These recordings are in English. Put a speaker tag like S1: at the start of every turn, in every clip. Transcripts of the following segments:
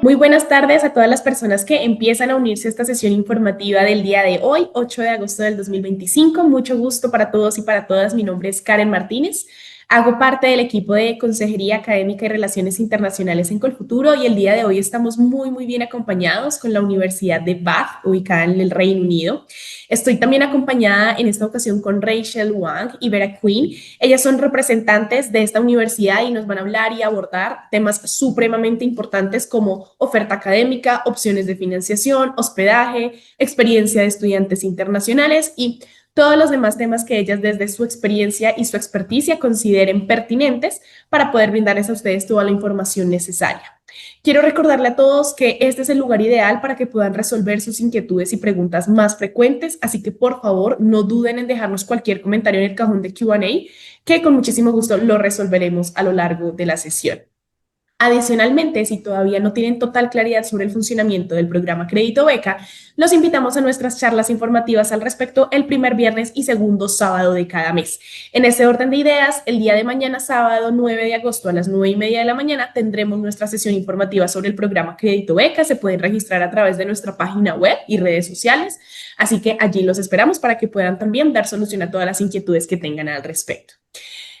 S1: Muy buenas tardes a todas las personas que empiezan a unirse a esta sesión informativa del día de hoy, 8 de agosto del 2025. Mucho gusto para todos y para todas. Mi nombre es Karen Martínez. Hago parte del equipo de Consejería Académica y Relaciones Internacionales en Colfuturo y el día de hoy estamos muy bien acompañados con la Universidad de Bath, ubicada en el Reino Unido. Estoy también acompañada en esta ocasión con Rachel Wang y Vera Quinn. Ellas son representantes de esta universidad y nos van a hablar y abordar temas supremamente importantes como oferta académica, opciones de financiación, hospedaje, experiencia de estudiantes internacionales y todos los demás temas que ellas desde su experiencia y su experticia consideren pertinentes para poder brindarles a ustedes toda la información necesaria. Quiero recordarle a todos que este es el lugar ideal para que puedan resolver sus inquietudes y preguntas más frecuentes, así que por favor no duden en dejarnos cualquier comentario en el cajón de Q&A, que con muchísimo gusto lo resolveremos a lo largo de la sesión. Adicionalmente, si todavía no tienen total claridad sobre el funcionamiento del programa Crédito Beca, los invitamos a nuestras charlas informativas al respecto el primer viernes y segundo sábado de cada mes. En ese orden de ideas, el día de mañana, sábado 9 de agosto a las 9:30 de la mañana, tendremos nuestra sesión informativa sobre el programa Crédito Beca. Se pueden registrar a través de nuestra página web y redes sociales, así que allí los esperamos para que puedan también dar solución a todas las inquietudes que tengan al respecto.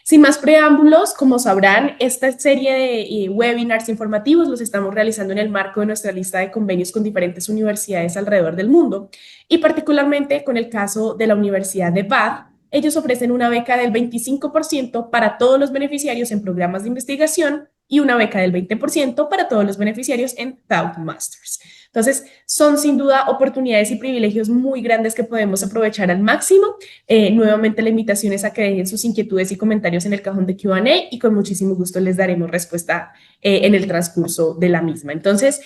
S1: Sin más preámbulos, como sabrán, esta serie de webinars informativos los estamos realizando en el marco de nuestra lista de convenios con diferentes universidades alrededor del mundo y particularmente con el caso de la Universidad de Bath. Ellos ofrecen una beca del 25% para todos los beneficiarios en programas de investigación y una beca del 20% para todos los beneficiarios en Thought Masters. Entonces, son sin duda oportunidades y privilegios muy grandes que podemos aprovechar al máximo. Nuevamente, la invitación es a que dejen sus inquietudes y comentarios en el cajón de Q&A y con muchísimo gusto les daremos respuesta en el transcurso de la misma. Entonces,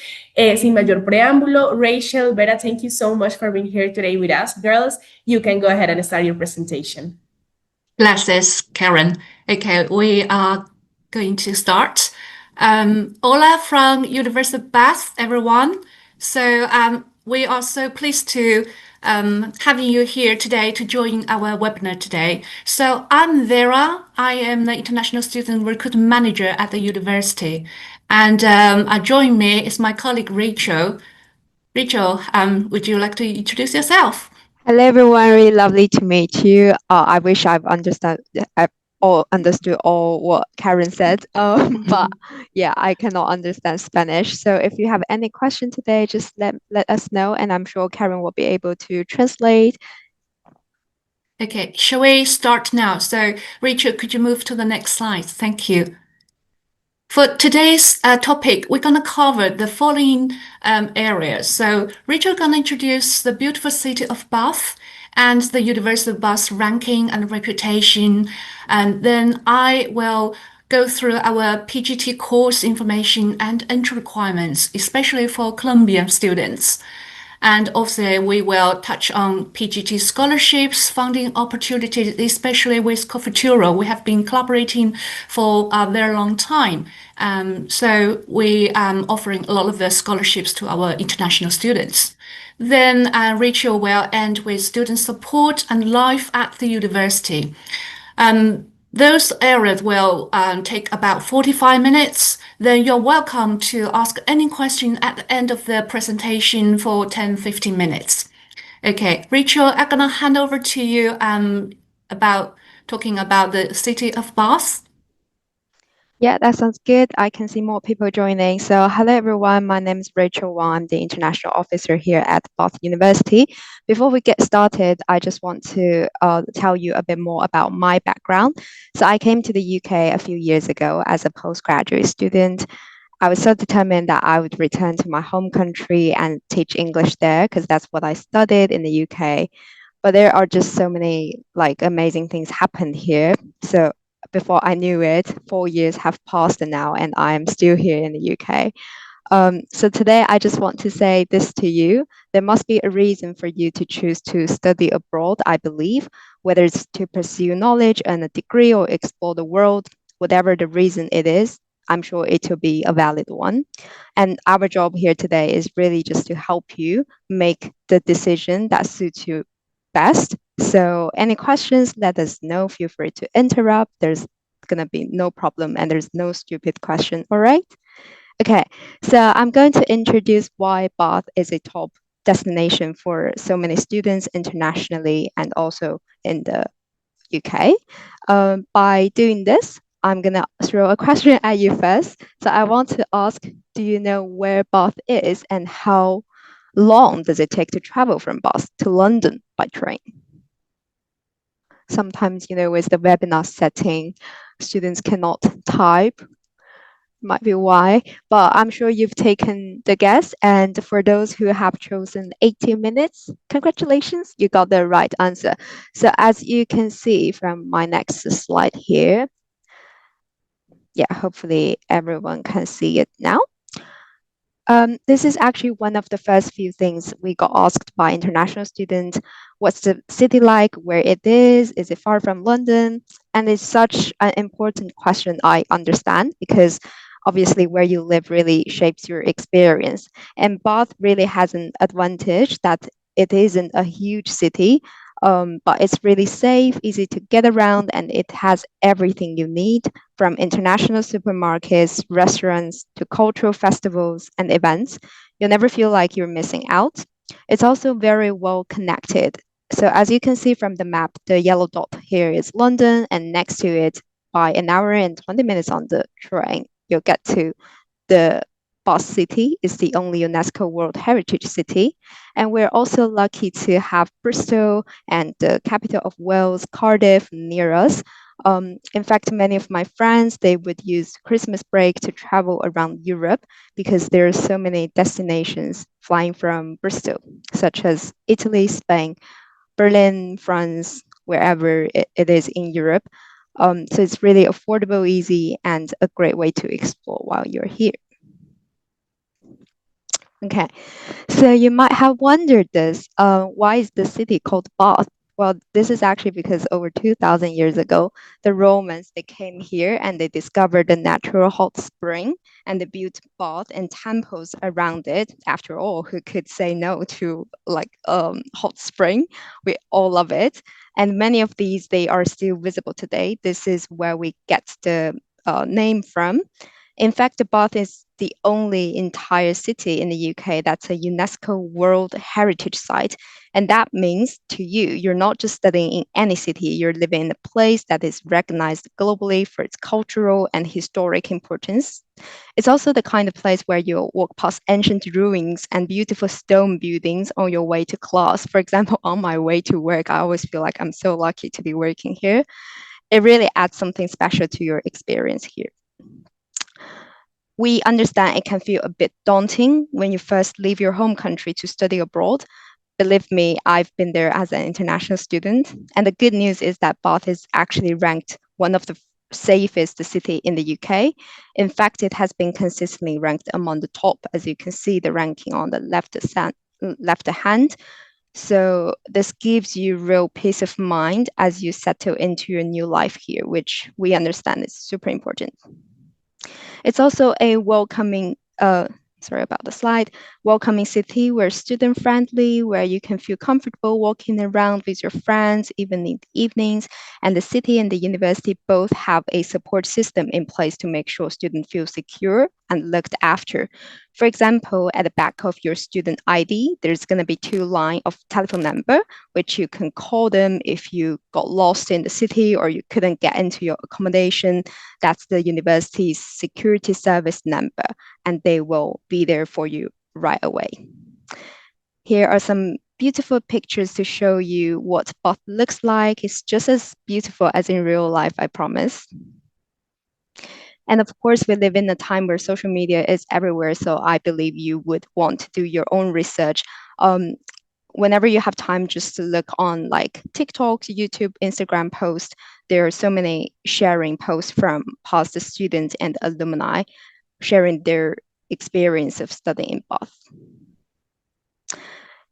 S1: sin mayor preámbulo, Rachel, Vera, thank you so much for being here today with us. Girls, you can go ahead and start your presentation.
S2: Gracias, Karen. Okay, we are going to start. Hola from University of Bath, everyone. So we are so pleased to having you here today to join our webinar today. So I'm Vera. I am the International Student Recruitment Manager at the university. And joining me is my colleague Rachel. Rachel, would you like to introduce yourself?
S3: Hello, everyone. Really lovely to meet you. I wish I've understood all what Karen said, but yeah, I cannot understand Spanish. So if you have any question today, just let us know, and I'm sure Karen will be able to translate.
S2: Okay, shall we start now? So Rachel, could you move to the next slide? Thank you. For today's topic, we're going to cover the following areas. So Rachel is going to introduce the beautiful city of Bath and the University of Bath's ranking and reputation. And then I will go through our PGT course information and entry requirements, especially for Colombian students. And also we will touch on PGT scholarships, funding opportunities, especially with Colfuturo. We have been collaborating for a very long time. So we are offering a lot of the scholarships to our international students. Then Rachel will end with student support and life at the university. Those areas will take about 45 minutes. Then you're welcome to ask any question at the end of the presentation for 10-15 minutes. Okay, Rachel, I'm going to hand over to you about talking about the city of Bath.
S3: Yeah, that sounds good. I can see more people joining. So hello, everyone. My name is Rachel Wang. I'm the international officer here at Bath University. Before we get started, I just want to tell you a bit more about my background. So I came to the UK a few years ago as a postgraduate student. I was so determined that I would return to my home country and teach English there because that's what I studied in the UK. But there are just so many amazing things happened here. So before I knew it, 4 years have passed now, and I'm still here in the UK. So today I just want to say this to you. There must be a reason for you to choose to study abroad, I believe, whether it's to pursue knowledge and a degree or explore the world, whatever the reason it is, I'm sure it will be a valid one. And our job here today is really just to help you make the decision that suits you best. So any questions, let us know. Feel free to interrupt. There's going to be no problem and there's no stupid question. All right. Okay, so I'm going to introduce why Bath is a top destination for so many students internationally and also in the UK. By doing this, I'm gonna throw a question at you first. So I want to ask, do you know where Bath is and how long does it take to travel from Bath to London by train? Sometimes, with the webinar setting, students cannot type, might be why, but I'm sure you've taken the guess. And for those who have chosen 18 minutes, congratulations, you got the right answer. So as you can see from my next slide here, yeah, hopefully everyone can see it now. This is actually one of the first few things we got asked by international students. What's the city like? Where it is? Is it far from London? And it's such an important question, I understand, because obviously where you live really shapes your experience. And Bath really has an advantage that it isn't a huge city, but it's really safe, easy to get around, and it has everything you need from international supermarkets, restaurants, to cultural festivals and events. You'll never feel like you're missing out. It's also very well connected. So as you can see from the map, the yellow dot here is London, and next to it, by an hour and 20 minutes on the train, you'll get to the Bath City. Is the only UNESCO World Heritage City. And we're also lucky to have Bristol and the capital of Wales, Cardiff, near us. In fact, many of my friends, they would use Christmas break to travel around Europe because there are so many destinations flying from Bristol, such as Italy, Spain, Berlin, France, wherever it is in Europe. So it's really affordable, easy, and a great way to explore while you're here. Okay, so you might have wondered this, why is the city called Bath? Well, this is actually because over 2,000 years ago, the Romans, they came here and they discovered a natural hot spring and they built baths and temples around it. After all, who could say no to hot spring? We all love it. And many of these, they are still visible today. This is where we get the name from. In fact, Bath is the only entire city in the UK that's a UNESCO World Heritage Site. And that means to you, you're not just studying in any city, you're living in a place that is recognized globally for its cultural and historic importance. It's also the kind of place where you'll walk past ancient ruins and beautiful stone buildings on your way to class. For example, on my way to work, I always feel like I'm so lucky to be working here. It really adds something special to your experience here. We understand it can feel a bit daunting when you first leave your home country to study abroad. Believe me, I've been there as an international student. And the good news is that Bath is actually ranked one of the safest city in the UK. In fact, it has been consistently ranked among the top, as you can see the ranking on the left hand. So this gives you real peace of mind as you settle into your new life here, which we understand is super important. It's also a welcoming, sorry about the slide, welcoming city where student friendly, where you can feel comfortable walking around with your friends, even in the evenings. And the city and the university both have a support system in place to make sure students feel secure and looked after. For example, at the back of your student ID, there's going to be 2 lines of telephone number, which you can call them if you got lost in the city or you couldn't get into your accommodation. That's the university's security service number, and they will be there for you right away. Here are some beautiful pictures to show you what Bath looks like. It's just as beautiful as in real life, I promise. And of course, we live in a time where social media is everywhere. So I believe you would want to do your own research. Whenever you have time, just to look on like TikTok, YouTube, Instagram posts, there are so many sharing posts from past students and alumni sharing their experience of studying in Bath.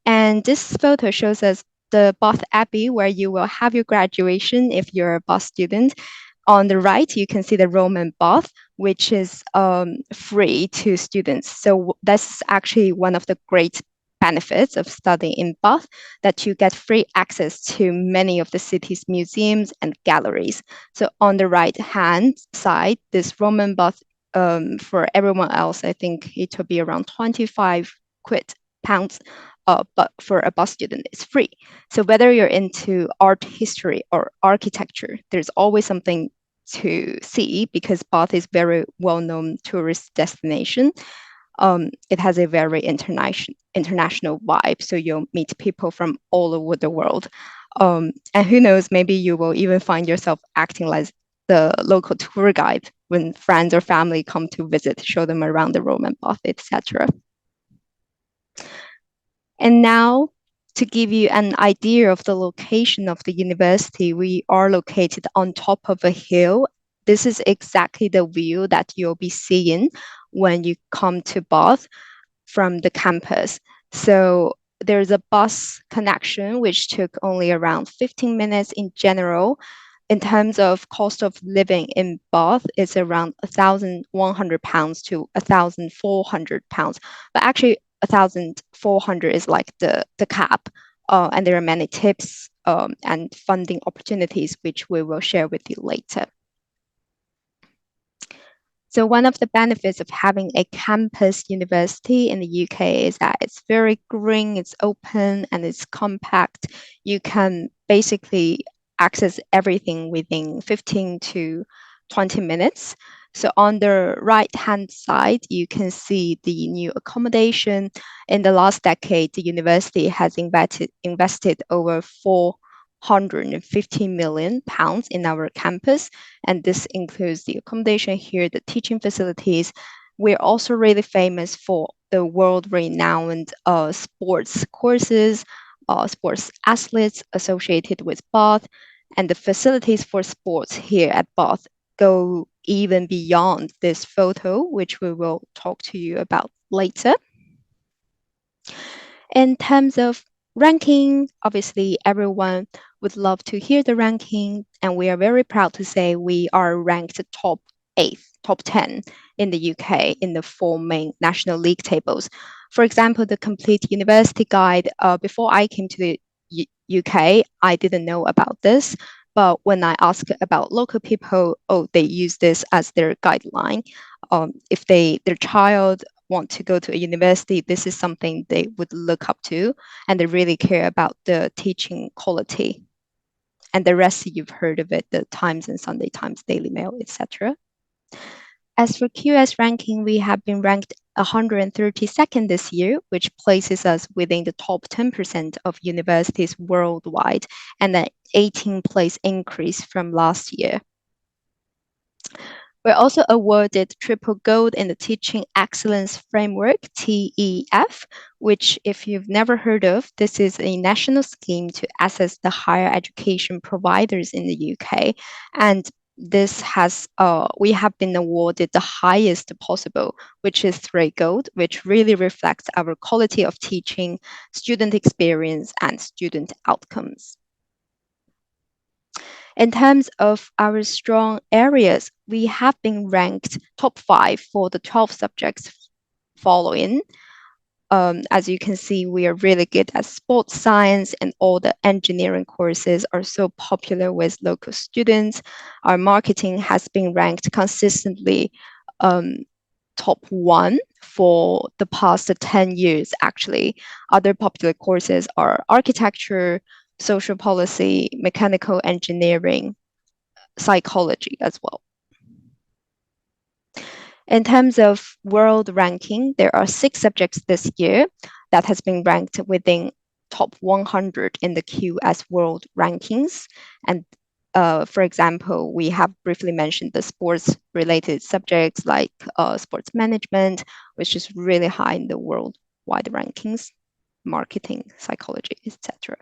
S3: And this photo shows us the Bath Abbey, where you will have your graduation if you're a Bath student. On the right, you can see the Roman bath, which is free to students. So that's actually one of the great benefits of studying in Bath, that you get free access to many of the city's museums and galleries. So on the right-hand side, this Roman bath for everyone else, I think it will be around 25 pounds. But for a Bath student, it's free. So whether you're into art history or architecture, there's always something to see because Bath is very well-known tourist destination. It has a very international vibe, so you'll meet people from all over the world. And who knows, maybe you will even find yourself acting like the local tour guide when friends or family come to visit, show them around the Roman Bath, etc. And now, to give you an idea of the location of the university, we are located on top of a hill. This is exactly the view that you'll be seeing when you come to Bath from the campus. So there's a bus connection, which took only around 15 minutes in general. In terms of cost of living in Bath, it's around £1,100 to £1,400. But actually, 1,400 is like the cap. And there are many tips and funding opportunities, which we will share with you later. So one of the benefits of having a campus university in the UK is that it's very green, it's open, and it's compact. You can basically access everything within 15 to 20 minutes. So on the right-hand side, you can see the new accommodation. In the last decade, the university has invested over £450 million in our campus, and this includes the accommodation here, the teaching facilities. We're also really famous for the world-renowned sports courses, sports athletes associated with Bath, and the facilities for sports here at Bath go even beyond this photo, which we will talk to you about later. In terms of ranking, obviously everyone would love to hear the ranking, and we are very proud to say we are ranked top 10 in the UK in the 4 main national league tables. For example, the Complete University Guide, before I came to the UK, I didn't know about this. But when I ask about local people, they use this as their guideline. If their child want to go to a university, this is something they would look up to, and they really care about the teaching quality. And the rest, you've heard of it, the Times and Sunday Times, Daily Mail, etc. As for QS ranking, we have been ranked 132nd this year, which places us within the top 10% of universities worldwide, and an 18-place increase from last year. We're also awarded triple gold in the Teaching Excellence Framework, TEF, which, if you've never heard of, this is a national scheme to assess the higher education providers in the UK. And this has, we have been awarded the highest possible, which is 3 gold, which really reflects our quality of teaching, student experience, and student outcomes. In terms of our strong areas, we have been ranked top 5 for the 12 subjects following. As you can see, we are really good at sports science, and all the engineering courses are so popular with local students. Our marketing has been ranked consistently top 1 for the past 10 years, actually. Other popular courses are architecture, social policy, mechanical engineering, psychology as well. In terms of world ranking, there are 6 subjects this year that has been ranked within top 100 in the QS World Rankings. And for example, we have briefly mentioned the sports-related subjects like sports management, which is really high in the worldwide rankings, marketing, psychology, etc.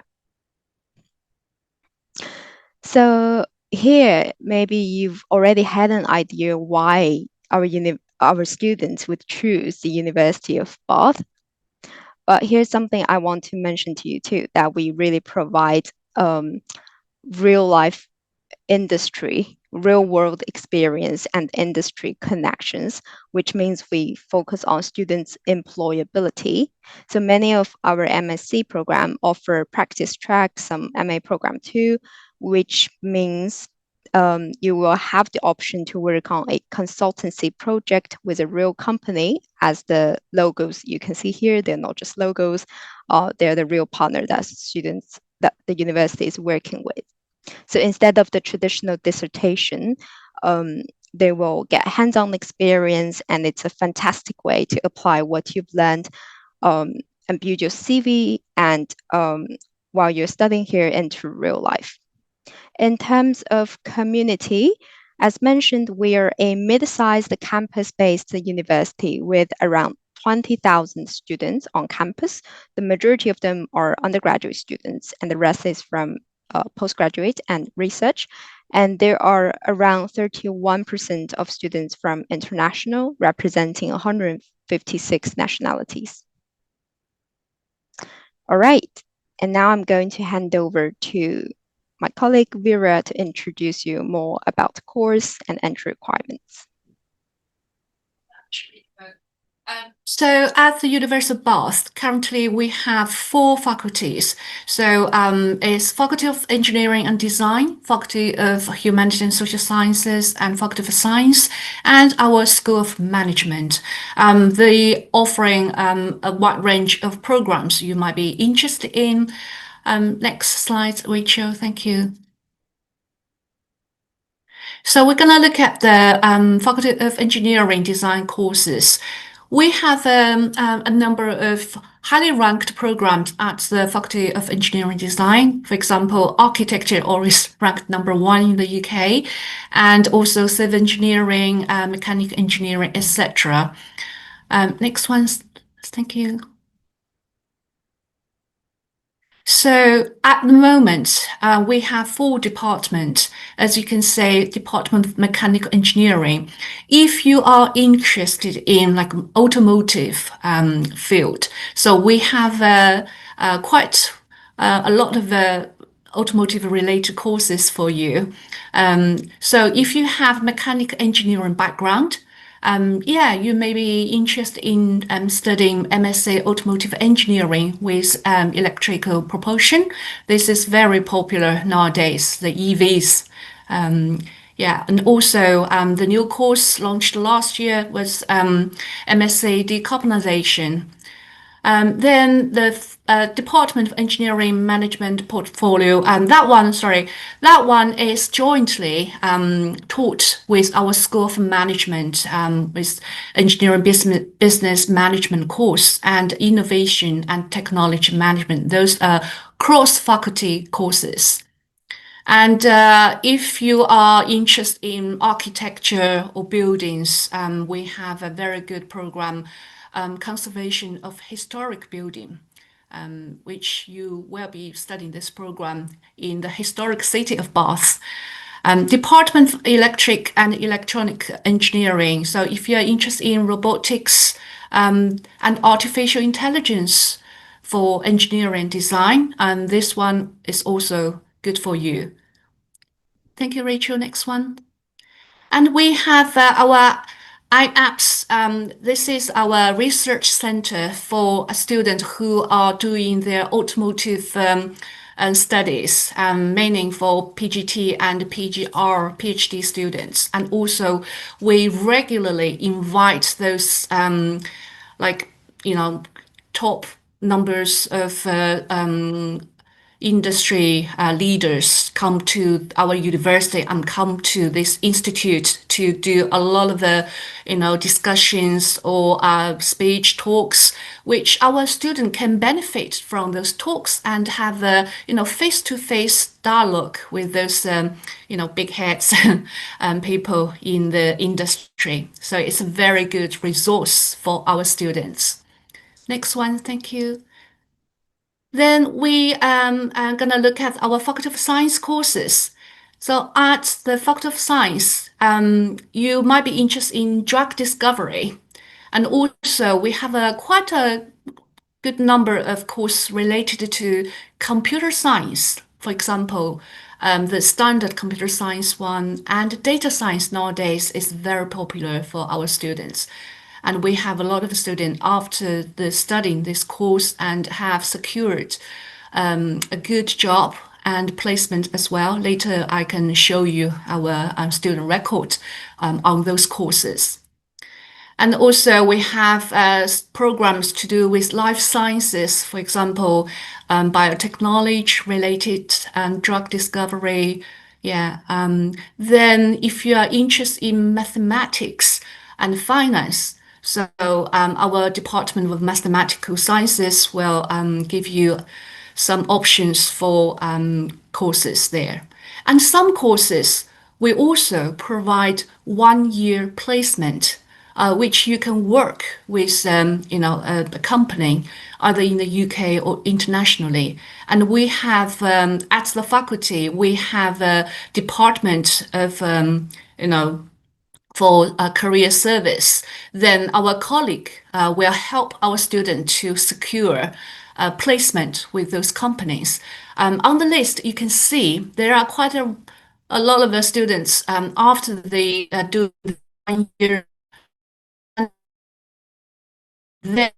S3: So here, maybe you've already had an idea why our students would choose the University of Bath. But here's something I want to mention to you too, that we really provide real life industry, real world experience and industry connections, which means we focus on students' employability. So many of our MSc program offer practice tracks, some MA program too, which means you will have the option to work on a consultancy project with a real company, as the logos you can see here, they're not just logos, they're the real partner that students, that the university is working with. So instead of the traditional dissertation, they will get hands-on experience, and it's a fantastic way to apply what you've learned and build your CV and while you're studying here into real life. In terms of community, as mentioned, we are a mid-sized campus-based university with around 20,000 students on campus. The majority of them are undergraduate students, and the rest is from postgraduate and research. And there are around 31% of students from international, representing 156 nationalities. All right, and now I'm going to hand over to my colleague Vera to introduce you more about the course and entry requirements.
S2: So at the University of Bath, currently we have 4 faculties. So it's Faculty of Engineering and Design, Faculty of Humanities and Social Sciences, and Faculty of Science, and our School of Management. They offering a wide range of programs you might be interested in. Next slide, Rachel, thank you. So we're going to look at the Faculty of Engineering Design courses. We have a number of highly ranked programs at the Faculty of Engineering Design. For example, architecture always ranked #1 in the UK, and also civil engineering, mechanical engineering, etc. Next one, thank you. So at the moment, we have 4 departments, as you can see, Department of Mechanical Engineering. If you are interested in like automotive field, so we have quite a lot of automotive related courses for you. So if you have mechanical engineering background, yeah, you may be interested in studying MSc Automotive Engineering with electrical propulsion. This is very popular nowadays, the EVs. Yeah, and also the new course launched last year was MSc Decarbonization. Then the Department of Engineering Management portfolio, and that one is jointly taught with our School of Management, with Engineering Business Management course and Innovation and Technology Management. Those are cross-faculty courses. And if you are interested in architecture or buildings, we have a very good program, Conservation of Historic Building, which you will be studying this program in the historic city of Bath. Department of Electric and Electronic Engineering. So if you're interested in robotics and artificial intelligence for engineering design, this one is also good for you. Thank you, Rachel. Next one. And we have our IAPS. This is our research center for students who are doing their automotive studies, meaning for PGT and PGR PhD students. And also we regularly invite those top numbers of industry leaders come to our university and come to this institute to do a lot of the, discussions or speech talks, which our student can benefit from those talks and have a, face-to-face dialogue with those, big heads people in the industry. So it's a very good resource for our students. Next one, thank you. Then we are going to look at our Faculty of Science courses. So at the Faculty of Science, you might be interested in drug discovery. And also we have quite a good number of courses related to computer science. For example, the standard computer science one and data science nowadays is very popular for our students. And we have a lot of students after the studying this course and have secured a good job and placement as well. Later, I can show you our student record on those courses. And also we have programs to do with life sciences, for example, biotechnology related drug discovery. Yeah. Then if you are interested in mathematics and finance, so our Department of Mathematical Sciences will give you some options for courses there. And some courses, we also provide 1-year placement, which you can work with, a company, either in the UK or internationally. And we have, at the faculty, we have a department of, for career service. Then our colleague will help our student to secure placement with those companies. On the list, you can see there are quite a lot of students after they do 1 year, then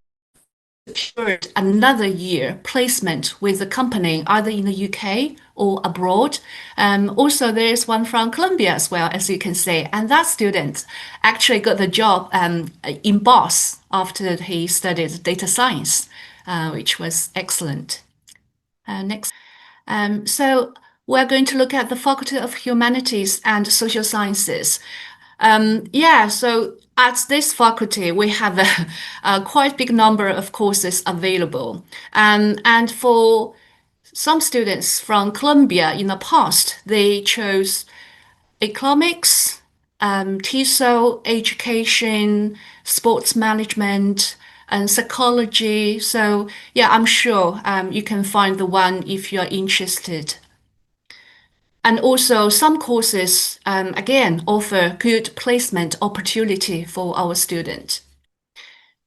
S2: secured another year placement with a company either in the UK or abroad. Also, there's one from Colombia as well, as you can see. And that student actually got the job in Boss after he studied data science, which was excellent. Next. So we're going to look at the Faculty of Humanities and Social Sciences. So at this faculty, we have a quite big number of courses available. And for some students from Colombia in the past, they chose economics, TESOL, education, sports management, and psychology. So yeah, I'm sure you can find the one if you're interested. And also some courses, again, offer good placement opportunity for our students.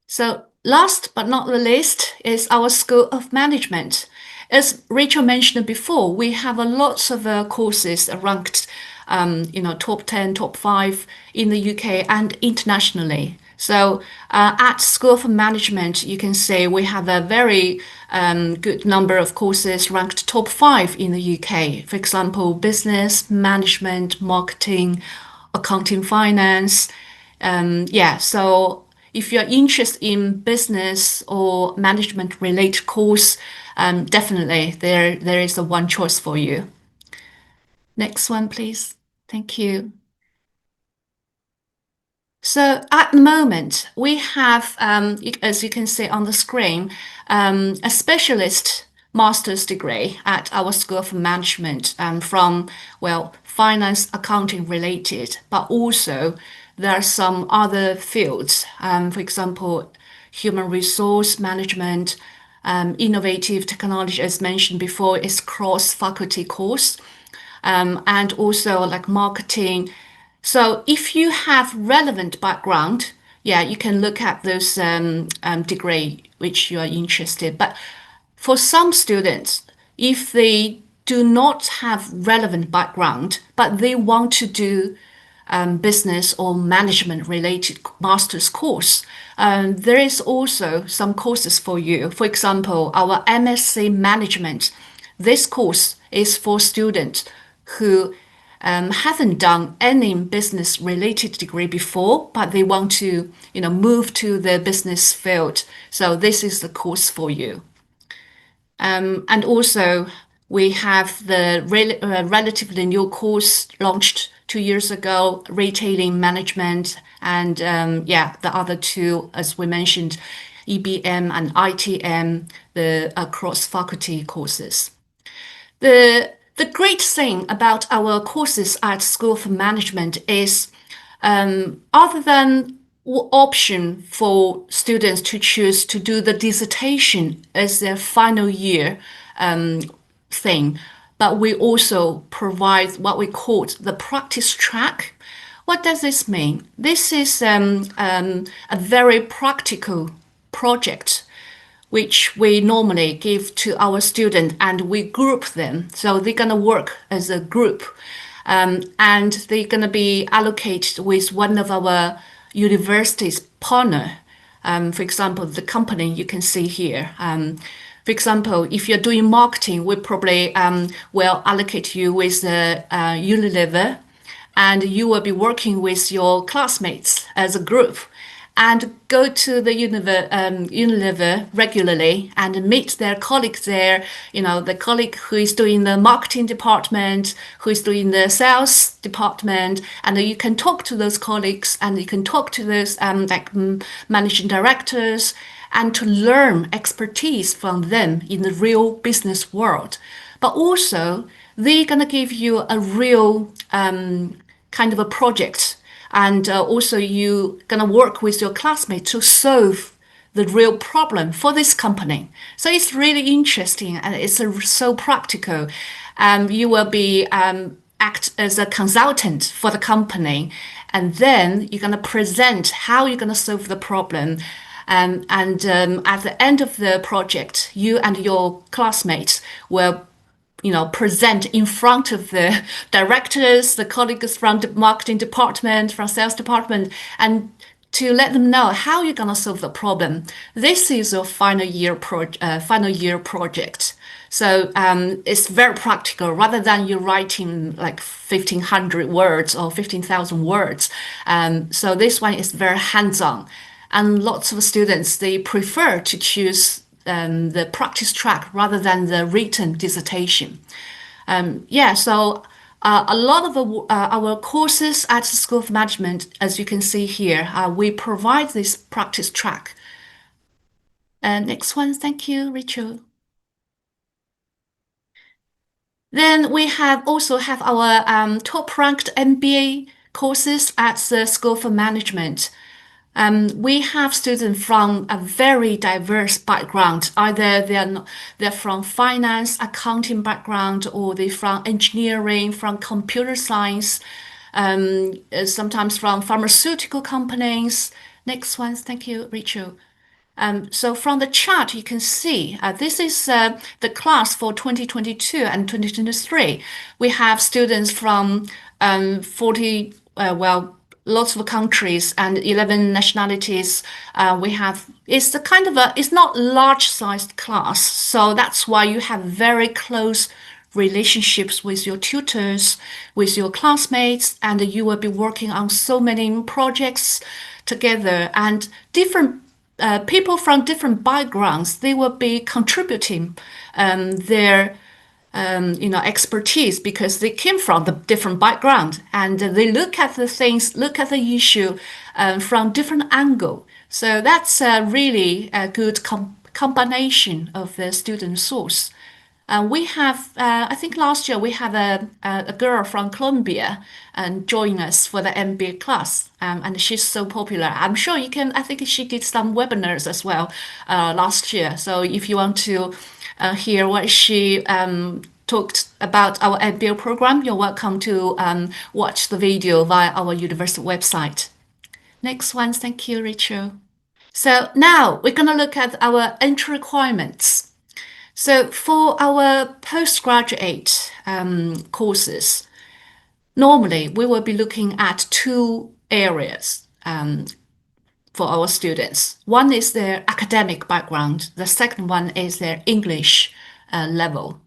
S2: So last but not the least is our School of Management. As Rachel mentioned before, we have a lots of courses ranked, top 10, top 5 in the UK and internationally. So at School of Management, you can say we have a very good number of courses ranked top 5 in the UK. For example, business, management, marketing, accounting, finance. So if you're interested in business or management related course, definitely there is a one choice for you. Next one, please. Thank you. So at the moment, we have, as you can see on the screen, a specialist master's degree at our School of Management from, finance, accounting related, but also there are some other fields, for example, human resource management, innovative technology, as mentioned before, is cross-faculty course, and also like marketing. So if you have relevant background, you can look at those degree which you are interested. But for some students, if they do not have relevant background, but they want to do business or management related master's course, there is also some courses for you. For example, our MSc Management. This course is for students who haven't done any business related degree before, but they want to, move to the business field. So this is the course for you. And also we have the relatively new course launched 2 years ago, retailing management, and the other two, as we mentioned, EBM and ITM, the cross-faculty courses. The great thing about our courses at School of Management is, other than option for students to choose to do the dissertation as their final year thing, but we also provide what we call the practice track. What does this mean? This is a very practical project which we normally give to our students, and we group them. So they're going to work as a group, and they're going to be allocated with one of our university's partner. For example, the company you can see here. For example, if you're doing marketing, we probably will allocate you with the Unilever, and you will be working with your classmates as a group and go to the Unilever regularly and meet their colleagues there, the colleague who is doing the marketing department, who is doing the sales department, and you can talk to those colleagues and you can talk to those managing directors and to learn expertise from them in the real business world. But also, they're going to give you a real kind of a project. And also you gonna work with your classmates to solve the real problem for this company. So it's really interesting and it's so practical. You will be act as a consultant for the company, and then you're gonna present how you're gonna solve the problem. And at the end of the project, you and your classmates will present in front of the directors, the colleagues from the marketing department, from sales department, and to let them know how you're going to solve the problem. This is your final year project. So it's very practical rather than you writing like 1,500 words or 15,000 words. So this one is very hands-on. And lots of students, they prefer to choose the practice track rather than the written dissertation. So a lot of our courses at the School of Management, as you can see here, we provide this practice track. Next one, thank you, Rachel. Then we also have our top-ranked MBA courses at the School of Management. We have students from a very diverse background. Either they're from finance, accounting background, or they're from engineering, from computer science, sometimes from pharmaceutical companies. Next one, thank you, Rachel. So from the chart, you can see this is the class for 2022 and 2023. We have students from 40, lots of countries and 11 nationalities. It's not large-sized class, so that's why you have very close relationships with your tutors, with your classmates, and you will be working on so many projects together. And different people from different backgrounds, they will be contributing their expertise because they came from the different background and they look at the issue from different angle. So that's really a good combination of the student source. We have, I think last year we had a girl from Colombia and join us for the MBA class, and she's so popular. I'm sure I think she did some webinars as well last year. So if you want to hear what she talked about our MBA program, you're welcome to watch the video via our university website. Next one, thank you, Rachel. So now we're going to look at our entry requirements. So for our postgraduate courses, normally we will be looking at two areas for our students. One is their academic background. The second one is their English level.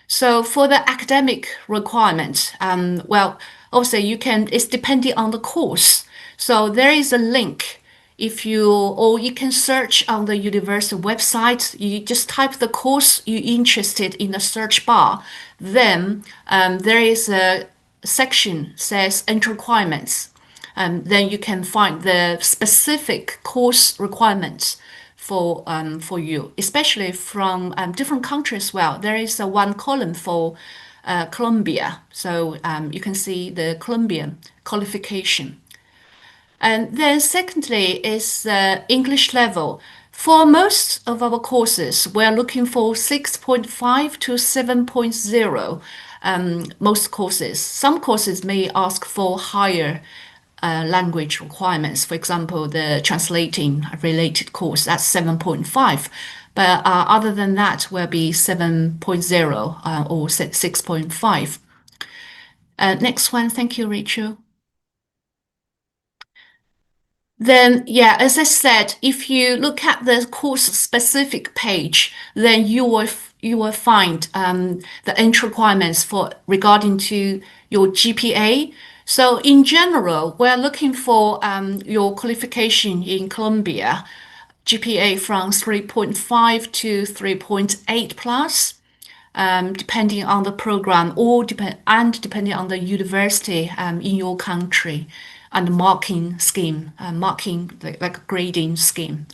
S2: So for the academic requirement, also it's depending on the course. So there is a link. Or you can search on the university website. You just type the course you're interested in the search bar. Then there is a section says entry requirements. Then you can find the specific course requirements for you, especially from different countries as well. There is one column for Colombia, so you can see the Colombian qualification. And then secondly is the English level. For most of our courses, we're looking for 6.5 to 7.0, most courses. Some courses may ask for higher language requirements. For example, the translating related course, that's 7.5. But other than that, will be 7.0 or 6.5. Next one, thank you, Rachel. Then, yeah, as I said, if you look at the course-specific page, then you will find the entry requirements for regarding to your GPA. So in general, we're looking for your qualification in Colombia, GPA from 3.5 to 3.8 plus. Depending on the program or depending on the university in your country and marking scheme, marking like grading scheme.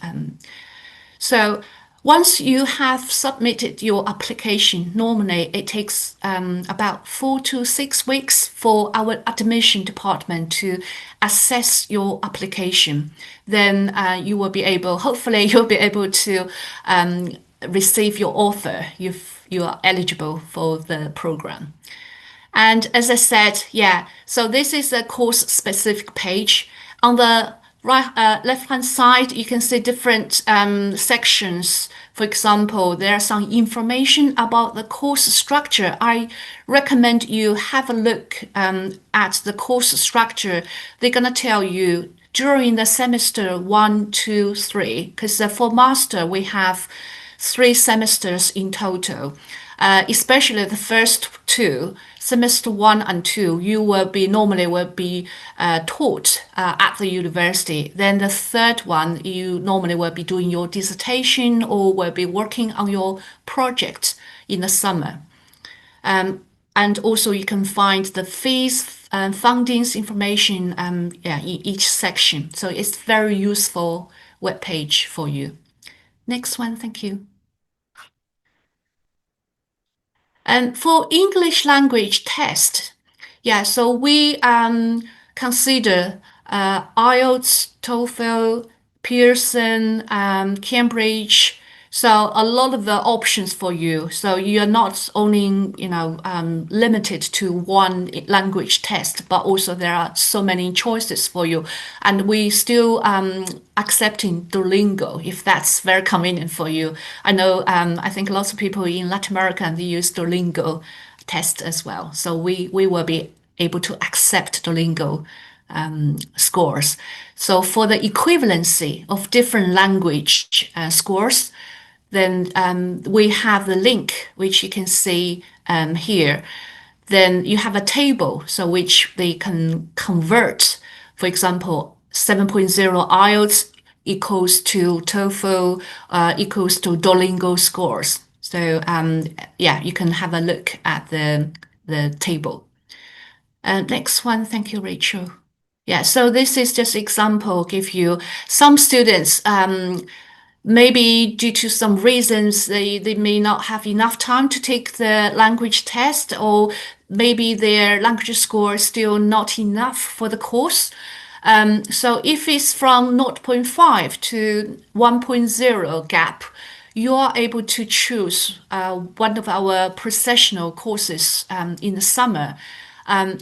S2: So once you have submitted your application, normally it takes about 4 to 6 weeks for our admission department to assess your application. Then you will be able, hopefully you'll be able to receive your offer if you are eligible for the program. And as I said, yeah, so this is a course-specific page. On the right, left-hand side, you can see different sections. For example, there are some information about the course structure. I recommend you have a look at the course structure. They're gonna tell you during the semester 1, 2, 3, because for master we have 3 semesters in total. Especially the first 2, semester 1 and 2, you will normally be taught at the university. Then the third one, you normally will be doing your dissertation or will be working on your project in the summer. And also you can find the fees and fundings information in each section. So it's very useful web page for you. Next one, thank you. And for English language test, yeah, so we consider IELTS, TOEFL, Pearson, Cambridge. So a lot of the options for you. So you're not only, limited to one language test, but also there are so many choices for you. And we still accepting Duolingo if that's very convenient for you. I know, I think lots of people in Latin America, they use Duolingo test as well. So we will be able to accept Duolingo scores. So for the equivalency of different language scores, then we have the link, which you can see here. Then you have a table, so which they can convert. For example, 7.0 IELTS equals to TOEFL equals to Duolingo scores. So yeah, you can have a look at the table. Next one, thank you, Rachel. Yeah, so this is just example, give you some students maybe due to some reasons, they may not have enough time to take the language test, or maybe their language score is still not enough for the course. So if it's from 0.5 to 1.0 gap, you are able to choose one of our processional courses in the summer.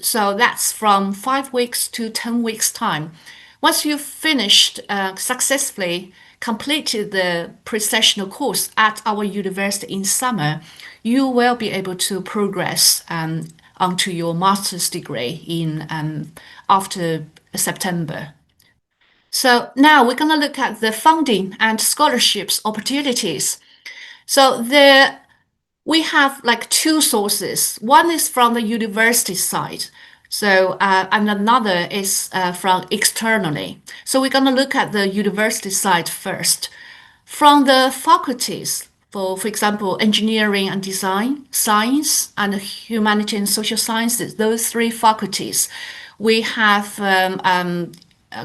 S2: So that's from 5 weeks to 10 weeks time. Once you've finished successfully completed the pre-sessional course at our university in summer, you will be able to progress onto your master's degree in after September. So now we're going to look at the funding and scholarships opportunities. So we have like 2 sources. One is from the university side. So, and another is from externally. So we're going to look at the university side first. From the faculties, for example, engineering and design, science, and humanity and social sciences, those 3 faculties, we have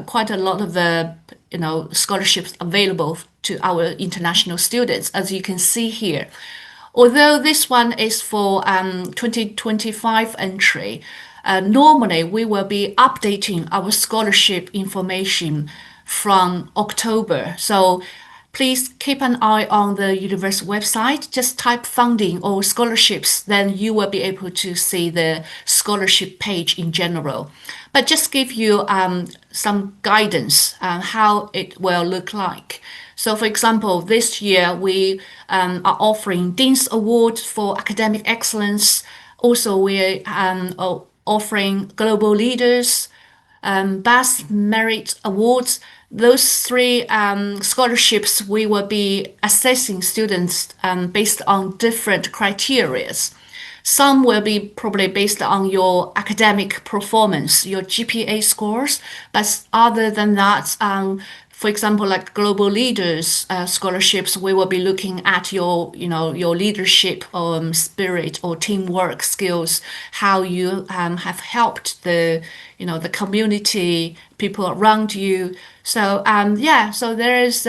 S2: quite a lot of scholarships available to our international students, as you can see here. Although this one is for 2025 entry, normally we will be updating our scholarship information from October. So please keep an eye on the university website. Just type funding or scholarships, then you will be able to see the scholarship page in general. But just give you some guidance on how it will look like. So for example, this year we are offering Dean's Award for Academic Excellence. Also, we are offering Global Leaders BAS Merit Awards. Those three scholarships, we will be assessing students based on different criteria. Some will be probably based on your academic performance, your GPA scores, but other than that, for example, like global leaders scholarships, we will be looking at your leadership spirit or teamwork skills, how you have helped the community, people around you. So so there is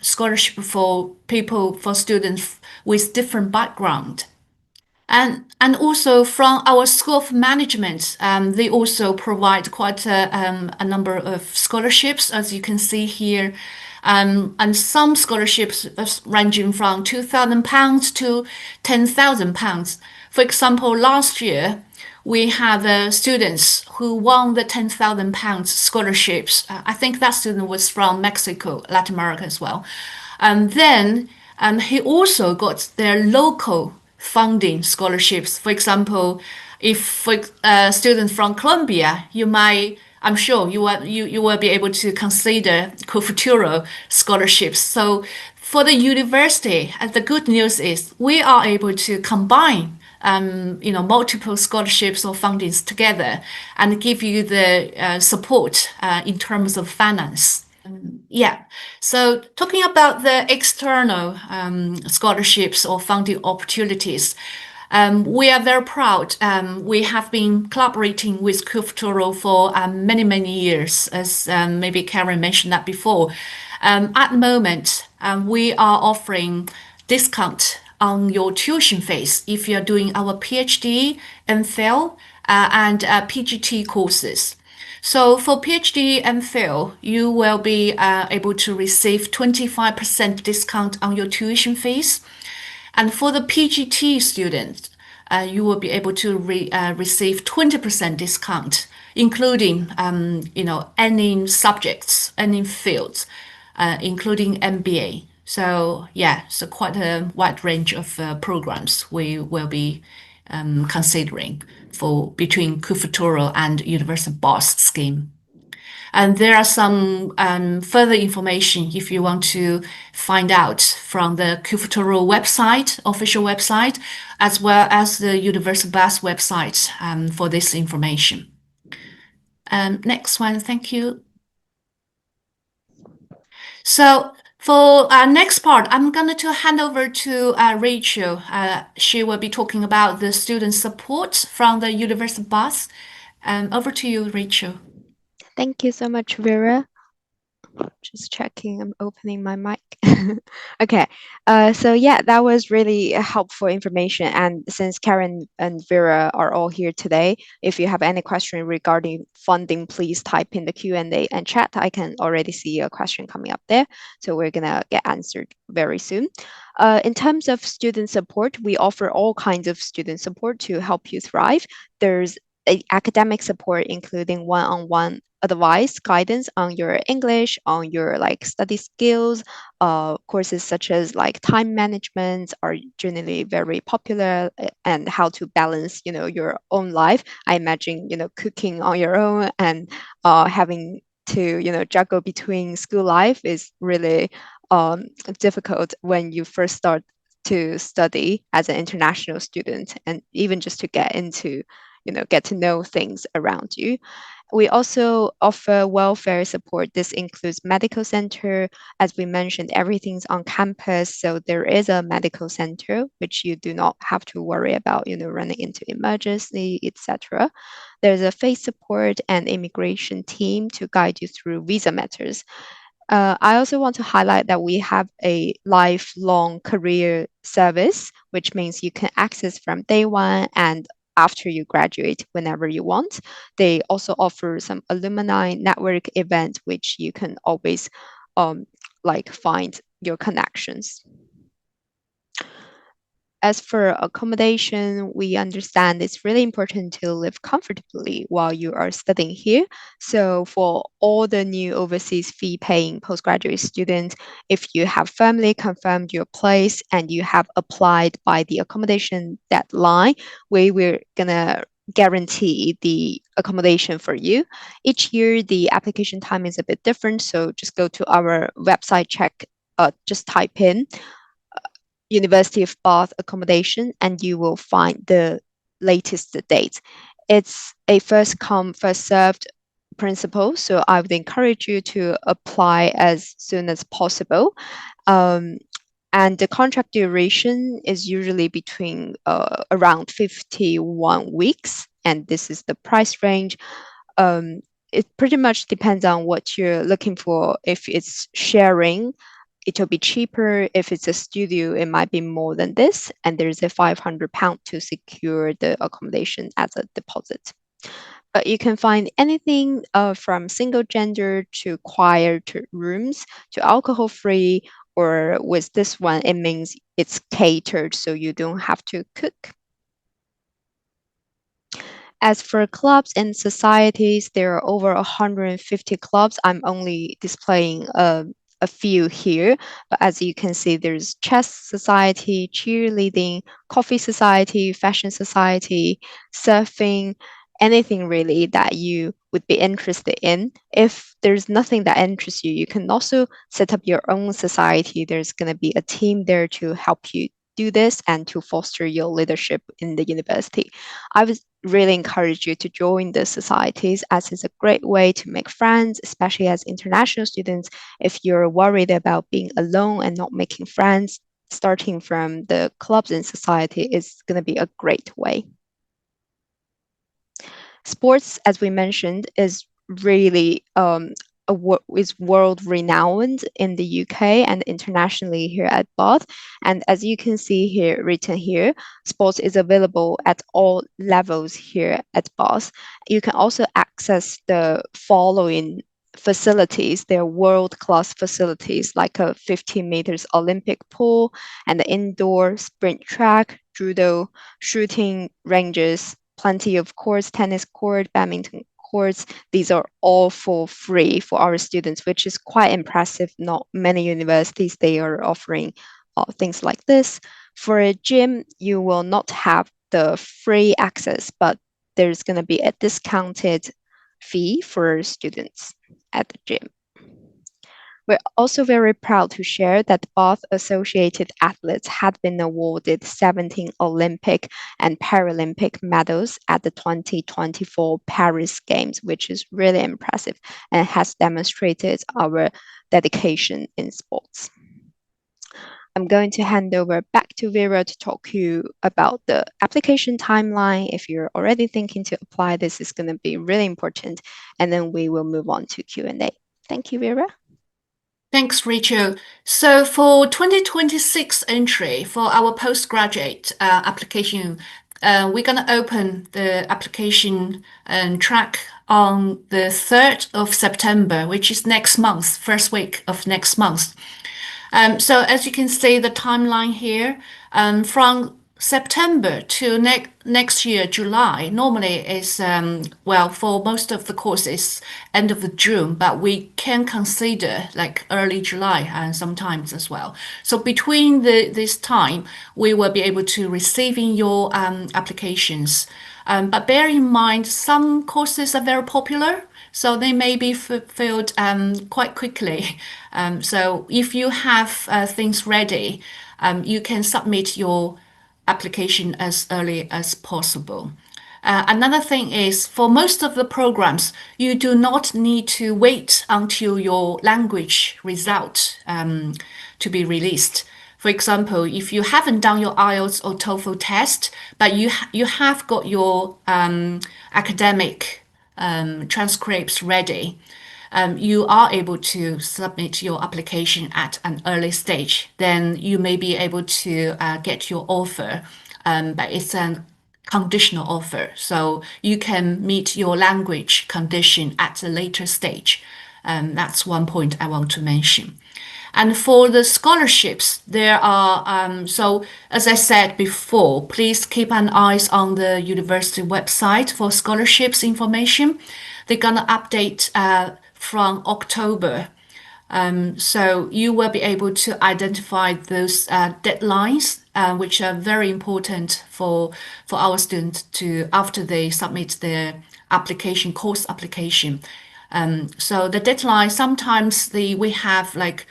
S2: scholarship for students with different background. And also from our School of Management, they also provide quite a number of scholarships, as you can see here. And some scholarships ranging from £2,000 to £10,000. For example, last year, we have students who won the £10,000 scholarships. I think that student was from Mexico, Latin America as well. And then he also got their local funding scholarships. For example, if for a student from Colombia, I'm sure you will be able to consider co-futuro scholarships. So for the university, the good news is we are able to combine multiple scholarships or fundings together and give you the support in terms of finance. So talking about the external scholarships or funding opportunities, we are very proud. We have been collaborating with co-futuro for many, many years, as maybe Karen mentioned that before. At the moment, we are offering discount on your tuition fees if you're doing our PhD, MPhil, and PGT courses. So for PhD and MPhil, you will be able to receive 25% discount on your tuition fees. And for the PGT students, you will be able to receive 20% discount, including any subjects, any fields, including MBA. So quite a wide range of programs we will be considering for between co-futuro and universal BOSS scheme. And there are some further information if you want to find out from the co-futuro website, official website, as well as the universal BOSS website for this information. Next one, thank you. So for our next part, I'm going to hand over to Rachel. She will be talking about the student support from the universal BOSS. Over to you, Rachel.
S3: Thank you so much, Vera. Just checking, I'm opening my mic. Okay, so that was really helpful information. And since Karen and Vera are all here today, if you have any question regarding funding, please type in the Q&A and chat. I can already see a question coming up there. So we're gonna get answered very soon. In terms of student support, we offer all kinds of student support to help you thrive. There's academic support, including one-on-one advice, guidance on your English, on your study skills. Courses such as time management are generally very popular, and how to balance, your own life. I imagine, cooking on your own and having to, juggle between school life is really difficult when you first start to study as an international student, and even just to get into get to know things around you. We also offer welfare support. This includes medical center. As we mentioned, everything's on campus, so there is a medical center which you do not have to worry about, running into emergency, etc. There's a face support and immigration team to guide you through visa matters. I also want to highlight that we have a lifelong career service, which means you can access from day one and after you graduate whenever you want. They also offer some alumni network event, which you can always find your connections. As for accommodation, we understand it's really important to live comfortably while you are studying here. So for all the new overseas fee-paying postgraduate students, if you have firmly confirmed your place and you have applied by the accommodation deadline, we were gonna guarantee the accommodation for you. Each year, the application time is a bit different, so just go to our website, check, just type in University of Bath accommodation, and you will find the latest date. It's a first come, first served principle, so I would encourage you to apply as soon as possible. And the contract duration is usually between around 51 weeks, and this is the price range. It pretty much depends on what you're looking for. If it's sharing, it will be cheaper. If it's a studio, it might be more than this, and there's a £500 to secure the accommodation as a deposit. But you can find anything from single gender to choir to rooms to alcohol free, or with this one, it means it's catered, so you don't have to cook. As for clubs and societies, there are over 150 clubs. I'm only displaying a few here, but as you can see, there's chess society, cheerleading, coffee society, fashion society, surfing, anything really that you would be interested in. If there's nothing that interests you, you can also set up your own society. There's going to be a team there to help you do this and to foster your leadership in the university. I would really encourage you to join the societies, as it's a great way to make friends, especially as international students. If you're worried about being alone and not making friends, starting from the clubs and society is going to be a great way. Sports, as we mentioned, is really is world renowned in the UK and internationally here at Bath. And as you can see here, written here, sports is available at all levels here at Bath. You can also access the following facilities. They're world-class facilities like a 15 meters Olympic pool and the indoor sprint track, judo, shooting ranges, plenty of courts, tennis court, badminton courts. These are all for free for our students, which is quite impressive. Not many universities, they are offering things like this. For a gym, you will not have the free access, but there's going to be a discounted fee for students at the gym. We're also very proud to share that Bath associated athletes had been awarded 17 Olympic and Paralympic medals at the 2024 Paris Games, which is really impressive and has demonstrated our dedication in sports. I'm going to hand over back to Vera to talk to you about the application timeline. If you're already thinking to apply, this is going to be really important, and then we will move on to Q&A. Thank you, Vera.
S2: Thanks, Rachel. So for 2026 entry for our postgraduate application, we're going to open the application track on the 3rd of September, which is next month, first week of next month. So as you can see, the timeline here, from September to next year, July, normally is, well, for most of the courses, end of June, but we can consider like early July sometimes as well. So between this time, we will be able to receiving your applications. But bear in mind, some courses are very popular, so they may be filled quite quickly. So if you have things ready, you can submit your application as early as possible. Another thing is, for most of the programs, you do not need to wait until your language result to be released. For example, if you haven't done your IELTS or TOEFL test, but you have got your academic transcripts ready, you are able to submit your application at an early stage. Then you may be able to get your offer, but it's a conditional offer. So you can meet your language condition at a later stage. That's one point I want to mention. And for the scholarships, there are, so as I said before, please keep an eye on the university website for scholarships information. They're going to update from October So you will be able to identify those deadlines, which are very important for our students to after they submit their application, course application. So the deadline sometimes we have like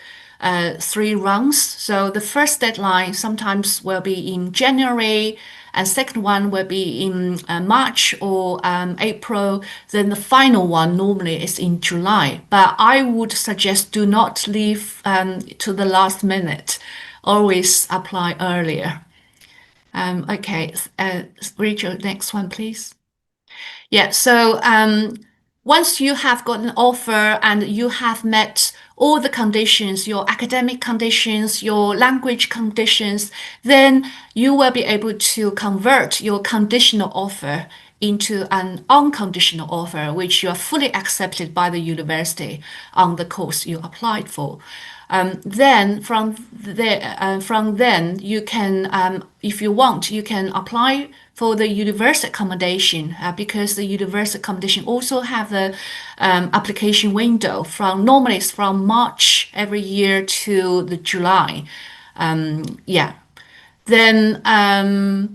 S2: 3 rounds. So the first deadline sometimes will be in January, and second one will be in March or April. Then the final one normally is in July. But I would suggest do not leave to the last minute. Always apply earlier. Okay, Rachel, next one, please. Yeah, so once you have got an offer and you have met all the conditions, your academic conditions, your language conditions, then you will be able to convert your conditional offer into an unconditional offer, which you are fully accepted by the university on the course you applied for. Then from then you can, if you want, you can apply for the university accommodation because the university accommodation also have a application window from normally it's from March every year to the July. Yeah. Then I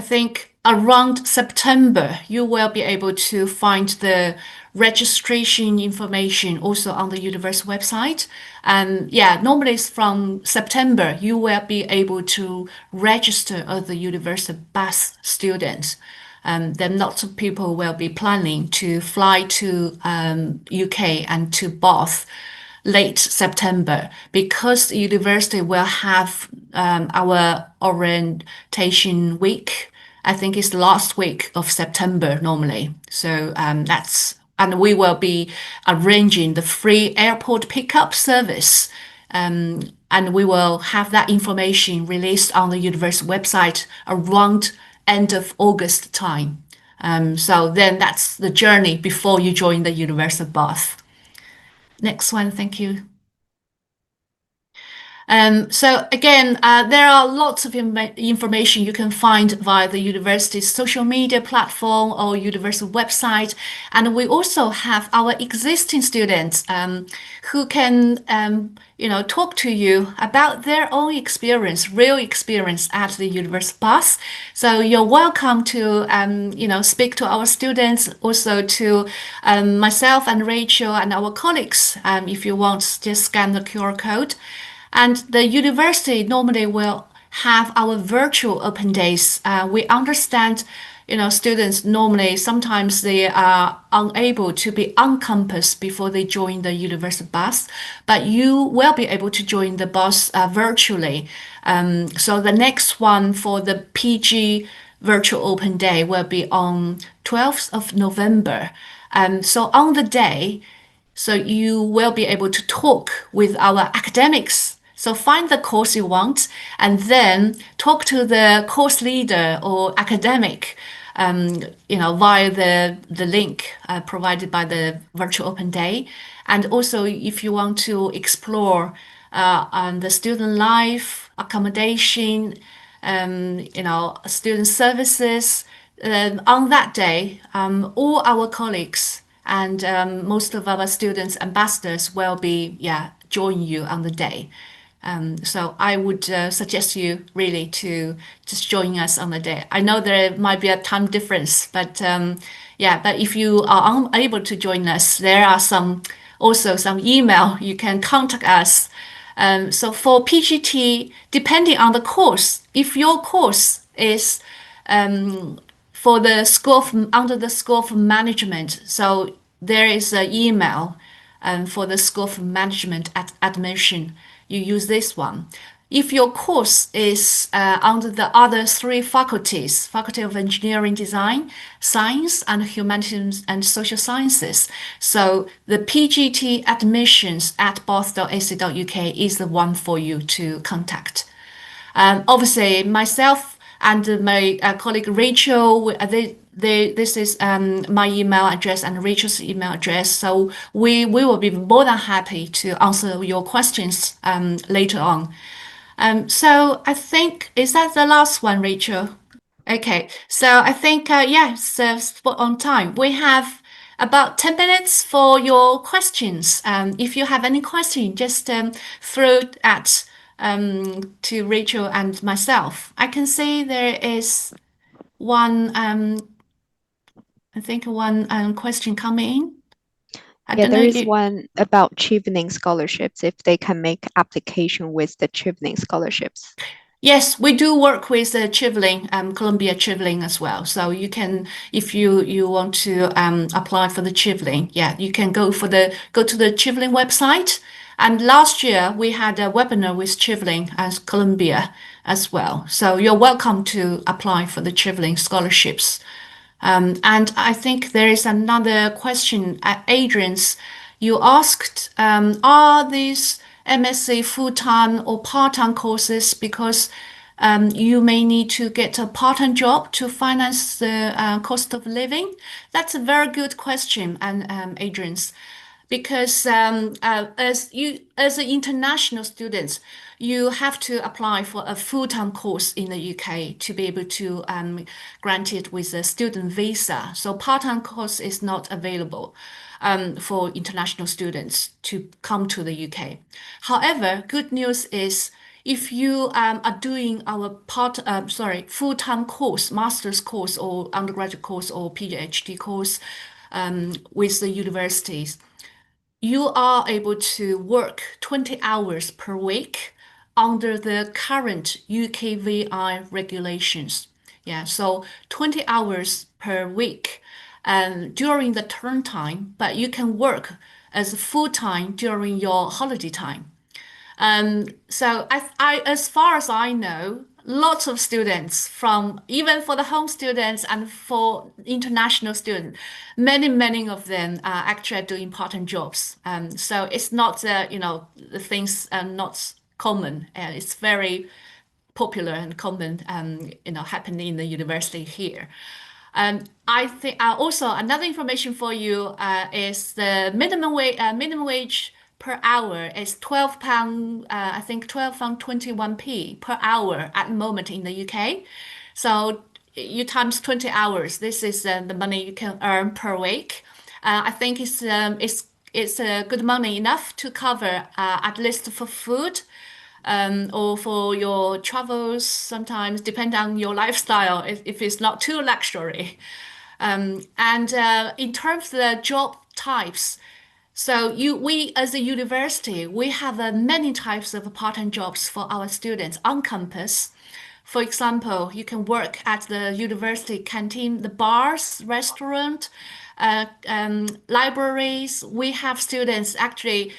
S2: think around September, you will be able to find the registration information also on the university website. And yeah, normally it's from September, you will be able to register as the university bus student. Then lots of people will be planning to fly to UK and to Bath late September because the university will have our orientation week. I think it's the last week of September normally. So and we will be arranging the free airport pickup service. And we will have that information released on the university website around end of August time. So then that's the journey before you join the University of Bath. Next one, thank you. So again, there are lots of information you can find via the university's social media platform or university website. And we also have our existing students who can, talk to you about their own experience, real experience at the University of Bath. So you're welcome to, speak to our students, also to myself and Rachel and our colleagues. If you want, just scan the QR code. And the university normally will have our virtual open days. We understand, students normally sometimes they are unable to be on campus before they join the University bus, but you will be able to join the bus virtually. So the next one for the PG virtual open day will be on 12th of November. So on the day, so you will be able to talk with our academics. So find the course you want and then talk to the course leader or academic, via the link provided by the virtual open day. And also if you want to explore the student life, accommodation, student services, on that day, all our colleagues and most of our students ambassadors will be, join you on the day. So I would suggest you really to just join us on the day. I know there might be a time difference, but but if you are unable to join us, there are also some email you can contact us. So for PGT, depending on the course, if your course is for the school under the School of Management, so there is an email for the School of Management at admission. You use this one. If your course is under the other 3 faculties, Faculty of Engineering Design, Science and Humanities and Social Sciences, so the PGT admissions at bath.ac.uk is the one for you to contact. Obviously, myself and my colleague Rachel, this is my email address and Rachel's email address. So we will be more than happy to answer your questions later on. So I think, is that the last one, Rachel? Okay, so I think, spot on time. We have about 10 minutes for your questions. If you have any question, just throw it at to Rachel and myself. I can see there is one, I think one question coming in. I
S3: Yeah,
S2: don't know
S3: there is
S2: if
S3: one about chevening scholarships, if they can make application with the chevening scholarships.
S2: Yes, we do work with Chiveling, Columbia Chiveling as well. So you can, if you want to apply for the Chiveling, yeah, you can go to the Chiveling website. And last year we had a webinar with Chiveling as Columbia as well. So you're welcome to apply for the Chiveling scholarships. And I think there is another question, Adrian's. You asked, are these MSc full-time or part-time courses because you may need to get a part-time job to finance the cost of living? That's a very good question, and Adrian's, because as an international student, you have to apply for a full-time course in the UK to be able to grant it with a student visa. So part-time course is not available for international students to come to the UK. However, good news is if you are doing our full-time course, master's course or undergraduate course or PhD course with the universities, you are able to work 20 hours per week under the current UKVI regulations. Yeah, so 20 hours per week during the term time, but you can work as full time during your holiday time. As far as I know, lots of students from even for the home students and for international students, many of them are actually doing part-time jobs. So it's not, the things are not common. It's very popular and common, happening in the university here. I think also another information for you is the minimum wage per hour is £12, I think £12 21p per hour at the moment in the UK. So you times 20 hours. This is the money you can earn per week. I think it's good money enough to cover at least for food or for your travels, sometimes depend on your lifestyle if it's not too luxury. And in terms of the job types, so we as a university, we have many types of part-time jobs for our students on campus. For example, you can work at the university canteen, the bars, restaurant, libraries. We have students actually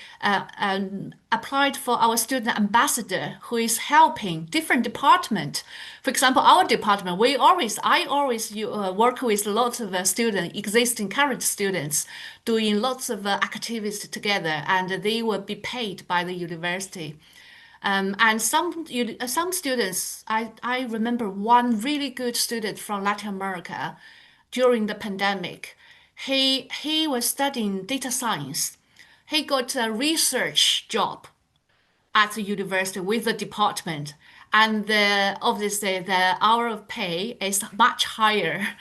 S2: applied for our student ambassador who is helping different department. For example, our department, I always work with lots of existing current students doing lots of activities together, and they will be paid by the university. And some students, I remember one really good student from Latin America during the pandemic. He was studying data science. He got a research job at the university with the department, and obviously the hour of pay is much higher.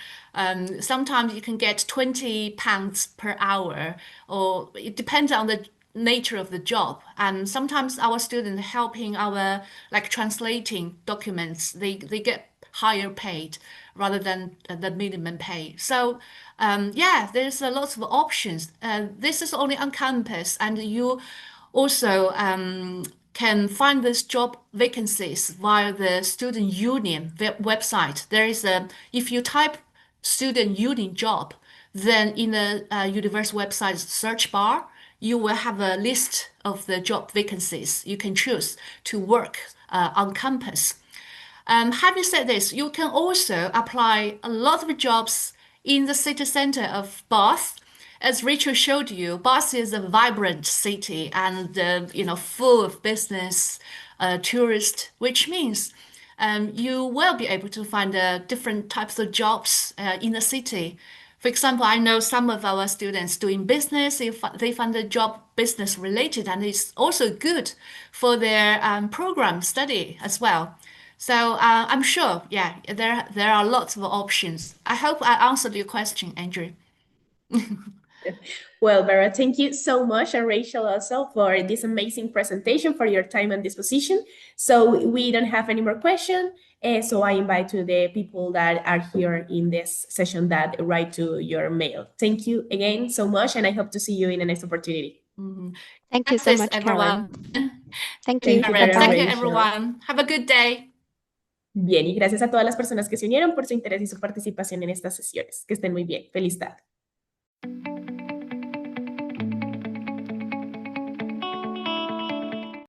S2: Sometimes you can get £20 per hour, or it depends on the nature of the job. And sometimes our students helping our like translating documents, they get higher paid rather than the minimum pay. So yeah, there's a lot of options. This is only on campus, and you also can find these job vacancies via the student union website. If you type student union job, then in the university website search bar, you will have a list of the job vacancies you can choose to work on campus. Having said this, you can also apply a lot of jobs in the city center of Bath. As Rachel showed you, Bath is a vibrant city and full of business, tourists, which means you will be able to find different types of jobs in the city. For example, I know some of our students doing business, if they find a job business related, and it's also good for their program study as well. So I'm sure, yeah, there are lots of options. I hope I answered your question, Andrew.
S1: Well, Vera, thank you so much, and Rachel also, for this amazing presentation, for your time and disposition. So we don't have any more questions. So I invite to the people that are here in this session that write to your mail. Thank you again so much, and I hope to see you in the next opportunity.
S3: Thank you so much,
S2: everyone.
S3: Karen. Thank you.
S1: Thank you,
S3: Bye-bye.
S2: Thank you,
S1: Rachel.
S2: everyone. Have a good day.
S1: Bien, y gracias a todas las personas que se unieron por su interés y su participación en estas sesiones. Que estén muy bien. Feliz tarde.